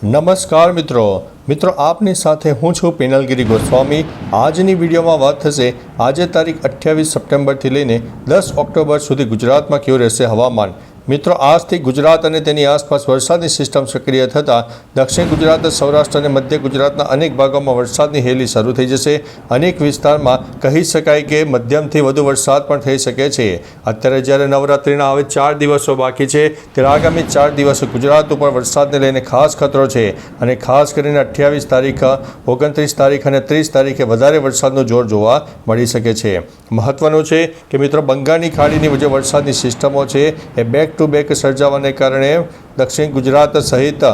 નમસ્કાર મિત્રો આપની સાથે હું છું પિનલગીરી ગોસ્વામી। આજની વિડીયોમાં વાત થશે આજે તારીખ 28 સપ્ટેમ્બરથી લઈને 10 ઓક્ટોબર સુધી ગુજરાતમાં કેવું રહેશે હવામાન। મિત્રો આજથી ગુજરાત અને તેની આસપાસ વરસાદની સિસ્ટમ સક્રિય થતાં દક્ષિણ ગુજરાત, સૌરાષ્ટ્ર અને મધ્ય ગુજરાતના અનેક ભાગોમાં વરસાદની હેલી શરૂ થઈ જશે। અનેક વિસ્તારમાં કહી શકાય કે મધ્યમથી વધુ વરસાદ પણ થઈ શકે છે। અત્યારે જ્યારે નવરાત્રિના હવે 4 દિવસો બાકી છે ત્યારે આગામી 4 દિવસો ગુજરાત ઉપર વરસાદને લઈને ખાસ ખતરો છે અને ખાસ કરીને 28 તારીખ, 29 તારીખ અને 30 તારીખે વધારે વરસાદનું જોર જોવા મળી શકે છે। મહત્વનું છે કે મિત્રો બંગાળની ખાડીની જે વરસાદની સિસ્ટમો છે એ બેક ટુ બેક સર્જાવાને કારણે દક્ષિણ ગુજરાત સહિત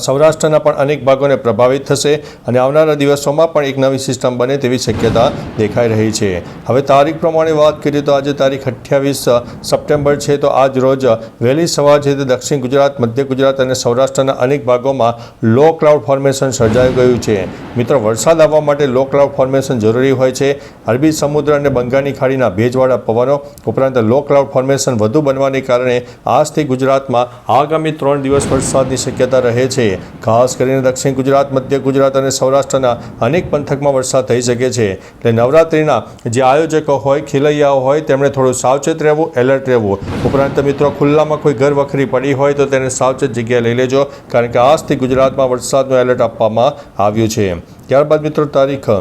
સૌરાષ્ટ્રના પણ અનેક ભાગોને પ્રભાવિત થશે અને આવનારા દિવસોમાં પણ એક નવી સિસ્ટમ બને તેવી શક્યતા દેખાઈ રહી છે। હવે તારીખ પ્રમાણે વાત કરીએ તો આજે તારીખ 28 સપ્ટેમ્બર છે તો આજ રોજ વહેલી સવાર છે તે દક્ષિણ ગુજરાત, મધ્ય ગુજરાત અને સૌરાષ્ટ્રના અનેક ભાગોમાં લો ક્લાઉડ ફોર્મેશન સર્જાઈ ગયું છે। મિત્રો વરસાદ આવવા માટે લો ક્લાઉડ ફોર્મેશન જરૂરી હોય છે। અરબી સમુદ્ર અને બંગાળની ખાડીના ભેજવાળા પવનો ઉપરાંત લો ક્લાઉડ ફોર્મેશન વધુ બનવાને કારણે આજથી ગુજરાતમાં આગામી 3 દિવસ વરસાદની શક્યતા રહે છે। ખાસ કરીને દક્ષિણ ગુજરાત, મધ્ય ગુજરાત અને સૌરાષ્ટ્રના અનેક પંથકમાં વરસાદ થઈ શકે છે। એટલે નવરાત્રિના જે આયોજકો હોય, ખેલૈયાઓ હોય તેમણે થોડું સાવચેત રહેવું, એલર્ટ રહેવું। ઉપરાંત મિત્રો ખુલ્લામાં કોઈ ઘર વખરી પડી હોય તો તેને સાવચેત જગ્યાએ લઈ લેજો, કારણ કે આજથી ગુજરાતમાં વરસાદનું એલર્ટ આપવામાં આવ્યું છે। ત્યારબાદ મિત્રો તારીખ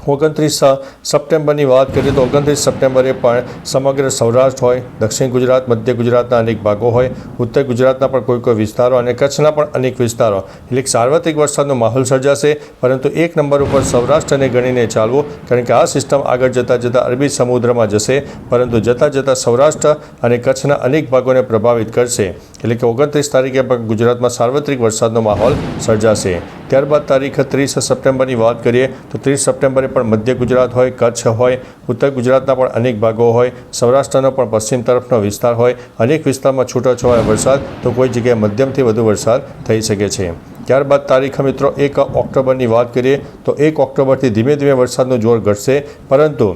29 સપ્ટેમ્બરની વાત કરીએ તો 29 સપ્ટેમ્બરે પણ સમગ્ર સૌરાષ્ટ્ર હોય, દક્ષિણ ગુજરાત, મધ્ય ગુજરાતના અનેક ભાગો હોય, ઉત્તર ગુજરાતના પણ કોઈ વિસ્તારો અને કચ્છના પણ અનેક વિસ્તારો એટલે સાર્વત્રિક વરસાદનો માહોલ સર્જાશે। પરંતુ એક નંબર ઉપર સૌરાષ્ટ્રને ગણીને ચાલવું, કારણ કે આ સિસ્ટમ આગળ જતાં અરબી સમુદ્રમાં જશે, પરંતુ જતાં સૌરાષ્ટ્ર અને કચ્છના અનેક ભાગોને પ્રભાવિત કરશે। એટલે કે 29 તારીખે પણ ગુજરાતમાં સાર્વત્રિક વરસાદનો માહોલ સર્જાશે। ત્યારબાદ તારીખ 30 સપ્ટેમ્બરની વાત કરીએ તો 30 સપ્ટેમ્બરે પણ મધ્ય ગુજરાત હોય, કચ્છ હોય, ઉત્તર ગુજરાતના પણ અનેક ભાગો હોય, સૌરાષ્ટ્રનો પણ પશ્ચિમ તરફનો વિસ્તાર હોય, અનેક વિસ્તારમાં છૂટાછવાયા વરસાદ તો કોઈ જગ્યાએ મધ્યમથી વધુ વરસાદ થઈ શકે છે। ત્યારબાદ તારીખ મિત્રો 1 ઓક્ટોબરની વાત કરીએ તો 1 ઓક્ટોબરથી ધીમે ધીમે વરસાદનું જોર ઘટશે, પરંતુ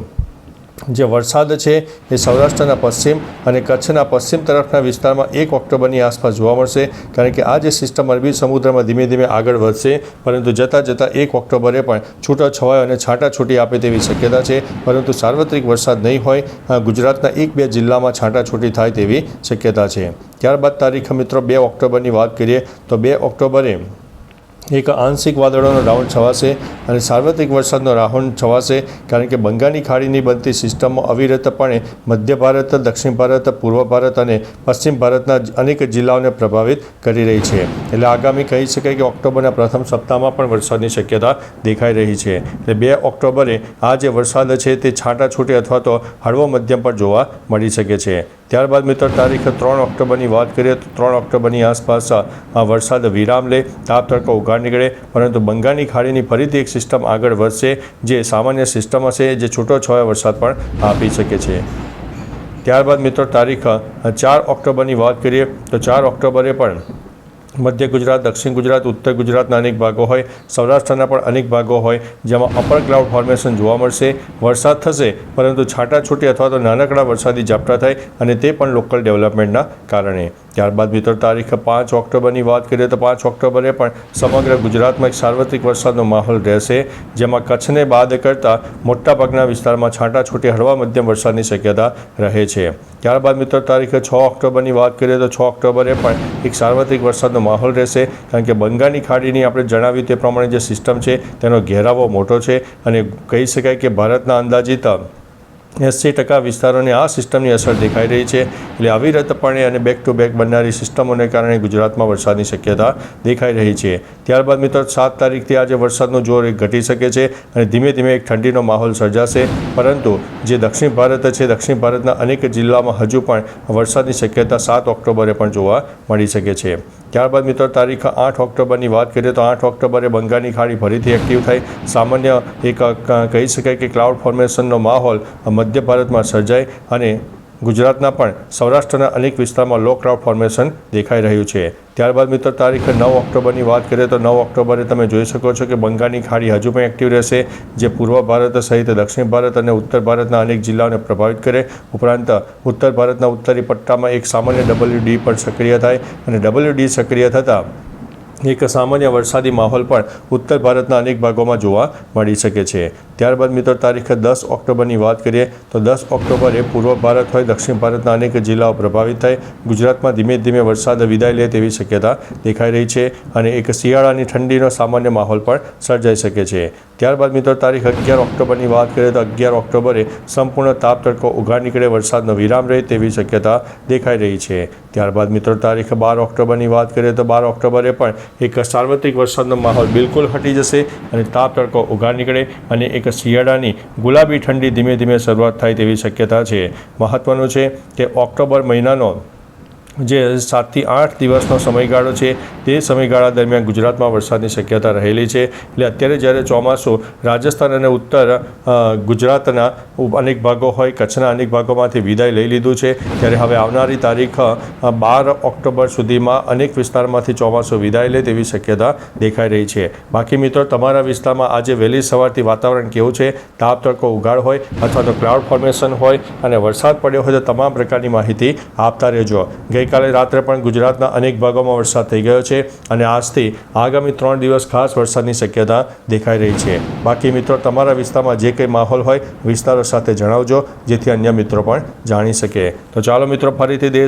જે વરસાદ છે એ સૌરાષ્ટ્રના પશ્ચિમ અને કચ્છના પશ્ચિમ તરફના વિસ્તારમાં 1 ઓક્ટોબરની આસપાસ જોવા મળશે, કારણ કે આ જે સિસ્ટમ અરબી સમુદ્રમાં ધીમે ધીમે આગળ વધશે, પરંતુ જતાં 1 ઓક્ટોબરે પણ છૂટાછવાયો અને છાંટાછૂટી આપે તેવી શક્યતા છે, પરંતુ સાર્વત્રિક વરસાદ નહીં હોય। ગુજરાતના 1-2 જિલ્લામાં છાંટાછૂટી થાય તેવી શક્યતા છે। ત્યારબાદ તારીખ મિત્રો 2 ઓક્ટોબરની વાત કરીએ તો 2 ઓક્ટોબરે એક આંશિક વાદળોનો રાઉન્ડ છવાશે અને સાર્વત્રિક વરસાદનો રાઉન્ડ છવાશે, કારણ કે બંગાળની ખાડીની બનતી સિસ્ટમો અવિરતપણે મધ્ય ભારત, દક્ષિણ ભારત, પૂર્વ ભારત અને પશ્ચિમ ભારતના અનેક જિલ્લાઓને પ્રભાવિત કરી રહી છે। એટલે આગામી કહી શકાય કે ઓક્ટોબરના પ્રથમ સપ્તાહમાં પણ વરસાદની શક્યતા દેખાઈ રહી છે। એટલે 2 ઓક્ટોબરે આ જે વરસાદ છે તે છાંટાછૂટી અથવા તો હળવો મધ્યમ પર જોવા મળી શકે છે। ત્યારબાદ મિત્રો તારીખ 3 ઓક્ટોબરની વાત કરીએ તો 3 ઓક્ટોબરની આસપાસ વરસાદ વિરામ લે, તાપ તડકો ઉઘાડ નીકળે, પરંતુ બંગાળની ખાડીની ફરીથી એક સિસ્ટમ આગળ વધશે, જે સામાન્ય સિસ્ટમ હશે, જે છૂટોછવાયો વરસાદ પણ આપી શકે છે। ત્યારબાદ મિત્રો તારીખ 4 ઓક્ટોબરની વાત કરીએ તો 4 ઓક્ટોબરે પણ મધ્ય ગુજરાત, દક્ષિણ ગુજરાત, ઉત્તર ગુજરાતના અનેક ભાગો હોય, સૌરાષ્ટ્રના પણ અનેક ભાગો હોય, જેમાં અપર ક્લાઉડ ફોર્મેશન જોવા મળશે। વરસાદ થશે, પરંતુ છાંટાછૂટી અથવા તો નાનકડા વરસાદી ઝાપટા થાય, અને તે પણ લોકલ ડેવલપમેન્ટના કારણે। ત્યારબાદ મિત્રો તારીખ 5 ઓક્ટોબરની વાત કરીએ તો 5 ઓક્ટોબરે પણ સમગ્ર ગુજરાતમાં એક સાર્વત્રિક વરસાદનો માહોલ રહેશે, જેમાં કચ્છને બાદ કરતાં મોટાભાગના વિસ્તારમાં છાંટાછૂટી હળવા મધ્યમ વરસાદની શક્યતા રહે છે। ત્યારબાદ મિત્રો તારીખ 6 ઓક્ટોબરની વાત કરીએ તો 6 ઓક્ટોબરે પણ એક સાર્વત્રિક વરસાદનો માહોલ રહેશે, કારણ કે બંગાળની ખાડીની આપણે જણાવ્યું તે પ્રમાણે જે સિસ્ટમ છે તેનો ઘેરાવો મોટો છે અને કહી શકાય કે ભારતના અંદાજિત 80% વિસ્તારોને આ સિસ્ટમની અસર દેખાઈ રહી છે। એટલે અવિરતપણે અને બેક ટુ બેક બનનારી સિસ્ટમોને કારણે ગુજરાતમાં વરસાદની શક્યતા દેખાઈ રહી છે। ત્યારબાદ મિત્રો 7 તારીખથી આજે વરસાદનું જોર ઘટી શકે છે અને ધીમે ધીમે એક ઠંડીનો માહોલ સર્જાશે, પરંતુ જે દક્ષિણ ભારત છે, દક્ષિણ ભારતના અનેક જિલ્લામાં હજુ પણ વરસાદની શક્યતા 7 ઓક્ટોબરે પણ જોવા મળી શકે છે। ત્યારબાદ મિત્રો તારીખ 8 ઓક્ટોબરની વાત કરીએ તો 8 ઓક્ટોબરે બંગાળની ખાડી ફરીથી એક્ટિવ થાય, સામાન્ય એક કહી શકાય કે ક્લાઉડ ફોર્મેશનનો માહોલ મધ્ય ભારતમાં સર્જાય અને ગુજરાતના પણ સૌરાષ્ટ્રના અનેક વિસ્તારમાં લો ક્લાઉડ ફોર્મેશન દેખાઈ રહ્યું છે। ત્યારબાદ મિત્રો તારીખ 9 ઓક્ટોબરની વાત કરીએ તો 9 ઓક્ટોબરે તમે જોઈ શકો છો કે બંગાળની ખાડી હજુ પણ એક્ટિવ રહેશે, જે પૂર્વ ભારત સહિત દક્ષિણ ભારત અને ઉત્તર ભારતના અનેક જિલ્લાઓને પ્રભાવિત કરે। ઉપરાંત ઉત્તર ભારતના ઉત્તરી પટ્ટામાં એક સામાન્ય WD પણ સક્રિય થાય અને WD સક્રિય થતાં એક સામાન્ય વરસાદી માહોલ પણ ઉત્તર ભારતના અનેક ભાગોમાં જોવા મળી શકે છે. ત્યારબાદ મિત્રો તારીખ 10 ઓક્ટોબરની વાત કરીએ તો 10 ઓક્ટોબરે પૂર્વ ભારત હોય દક્ષિણ ભારતના અનેક જિલ્લાઓ પ્રભાવિત થાય. ગુજરાતમાં ધીમે ધીમે વરસાદ વિદાય લે તેવી શક્યતા દેખાઈ રહી છે અને એક શિયાળાની ઠંડીનો સામાન્ય માહોલ પણ સર્જાઈ શકે છે. ત્યારબાદ મિત્રો તારીખ 11 ઓક્ટોબરની વાત કરીએ તો 11 ઓક્ટોબરે સંપૂર્ણ તાપ તડકો ઉઘાડ નીકળે, વરસાદનો વિરામ રહે તેવી શક્યતા દેખાઈ રહી છે. ત્યારબાદ મિત્રો તારીખ 12 ઓક્ટોબરની વાત કરીએ તો 12 ઓક્ટોબરે પણ એક સાર્વત્રિક વરસાદનો માહોલ બિલકુલ હટી જશે અને તાપ તડકો ઉઘાડ નીકળે અને એક શિયાળાની ગુલાબી ઠંડી ધીમે ધીમે શરૂઆત થાય તેવી શક્યતા છે. મહત્ત્વનું છે કે ઓક્ટોબર મહિનાનો જે 7 થી 8 દિવસનો સમયગાળો છે તે સમયગાળા દરમિયાન ગુજરાતમાં વરસાદની શક્યતા રહેલી છે. એટલે અત્યારે જ્યારે ચોમાસું રાજસ્થાન અને ઉત્તર ગુજરાતના અનેક ભાગો હોય, કચ્છના અનેક ભાગોમાંથી વિદાય લઈ લીધું છે, ત્યારે હવે આવનારી તારીખ 12 ઓક્ટોબર સુધીમાં અનેક વિસ્તારમાંથી ચોમાસું વિદાય લે તેવી શક્યતા દેખાઈ રહી છે. બાકી મિત્રો તમારા વિસ્તારમાં આજે વહેલી સવારથી વાતાવરણ કેવું છે, તાપ તડકો ઉઘાડ હોય અથવા તો ક્લાઉડ ફોર્મેશન હોય અને વરસાદ પડ્યો હોય તો તમામ પ્રકારની માહિતી આપતા રહેજો. ગઈકાલે રાત્રે પણ ગુજરાતના અનેક ભાગોમાં વરસાદ થઈ ગયો છે અને આજથી આગામી 3 દિવસ ખાસ વરસાદની શક્યતા દેખાઈ રહી છે. બાકી મિત્રો તમારા વિસ્તારમાં જે કંઈ માહોલ હોય વિસ્તારો સાથે જણાવજો જેથી અન્ય મિત્રો પણ જાણી શકે. તો ચાલો મિત્રો ફરીથી દેશ